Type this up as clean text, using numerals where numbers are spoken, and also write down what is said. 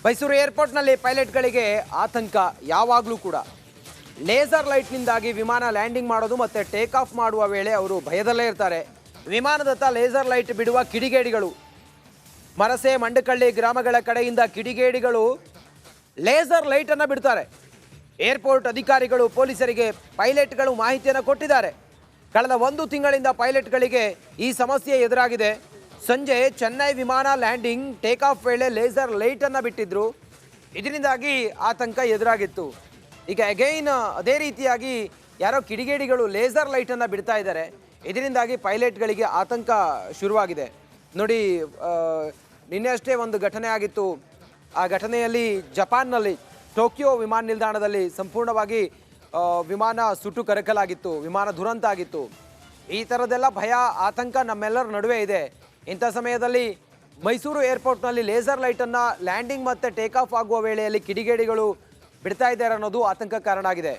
ಮೈಸೂರು ಏರ್ಪೋರ್ಟ್ನಲ್ಲಿ ಪೈಲಟ್ಗಳಿಗೆ ಆತಂಕ ಯಾವಾಗಲೂ ಕೂಡ. ಲೇಸರ್ ಲೈಟ್ನಿಂದಾಗಿ ವಿಮಾನ ಲ್ಯಾಂಡಿಂಗ್ ಮಾಡೋದು ಮತ್ತು ಟೇಕ್ ಆಫ್ ಮಾಡುವ ವೇಳೆ ಅವರು ಭಯದಲ್ಲೇ ಇರ್ತಾರೆ. ವಿಮಾನದತ್ತ ಲೇಸರ್ ಲೈಟ್ ಬಿಡುವ ಕಿಡಿಗೇಡಿಗಳು, ಮರಸೆ ಮಂಡಕಳ್ಳಿ ಗ್ರಾಮಗಳ ಕಡೆಯಿಂದ ಕಿಡಿಗೇಡಿಗಳು ಲೇಸರ್ ಲೈಟನ್ನು ಬಿಡ್ತಾರೆ. ಏರ್ಪೋರ್ಟ್ ಅಧಿಕಾರಿಗಳು ಪೊಲೀಸರಿಗೆ ಪೈಲಟ್ಗಳು ಮಾಹಿತಿಯನ್ನು ಕೊಟ್ಟಿದ್ದಾರೆ. ಕಳೆದ 1 ತಿಂಗಳಿಂದ ಪೈಲಟ್ಗಳಿಗೆ ಈ ಸಮಸ್ಯೆ ಎದುರಾಗಿದೆ. ಸಂಜೆ ಚೆನ್ನೈ ವಿಮಾನ ಲ್ಯಾಂಡಿಂಗ್ ಟೇಕ್ ಆಫ್ ವೇಳೆ ಲೇಸರ್ ಲೈಟನ್ನು ಬಿಟ್ಟಿದ್ರು. ಇದರಿಂದಾಗಿ ಆತಂಕ ಎದುರಾಗಿತ್ತು. ಈಗ ಅಗೈನ್ ಅದೇ ರೀತಿಯಾಗಿ ಯಾರೋ ಕಿಡಿಗೇಡಿಗಳು ಲೇಸರ್ ಲೈಟನ್ನು ಬಿಡ್ತಾ ಇದ್ದಾರೆ. ಇದರಿಂದಾಗಿ ಪೈಲಟ್ಗಳಿಗೆ ಆತಂಕ ಶುರುವಾಗಿದೆ. ನೋಡಿ, ನಿನ್ನೆ ಅಷ್ಟೇ ಒಂದು ಘಟನೆ ಆಗಿತ್ತು. ಆ ಘಟನೆಯಲ್ಲಿ ಜಪಾನ್ನಲ್ಲಿ ಟೋಕಿಯೋ ವಿಮಾನ ನಿಲ್ದಾಣದಲ್ಲಿ ಸಂಪೂರ್ಣವಾಗಿ ವಿಮಾನ ಸುಟ್ಟು ಕರಕಲಾಗಿತ್ತು. ವಿಮಾನ ದುರಂತ ಆಗಿತ್ತು. ಈ ಥರದ್ದೆಲ್ಲ ಭಯ ಆತಂಕ ನಮ್ಮೆಲ್ಲರ ನಡುವೆ ಇದೆ. ಇಂಥ ಸಮಯದಲ್ಲಿ ಮೈಸೂರು ಏರ್ಪೋರ್ಟ್ನಲ್ಲಿ ಲೇಸರ್ ಲೈಟನ್ನು ಲ್ಯಾಂಡಿಂಗ್ ಮತ್ತು ಟೇಕ್ ಆಫ್ ಆಗುವ ವೇಳೆಯಲ್ಲಿ ಕಿಡಿಗೇಡಿಗಳು ಬಿಡ್ತಾ ಇದ್ದಾರೆ ಅನ್ನೋದು ಆತಂಕ ಕಾರಣ ಆಗಿದೆ.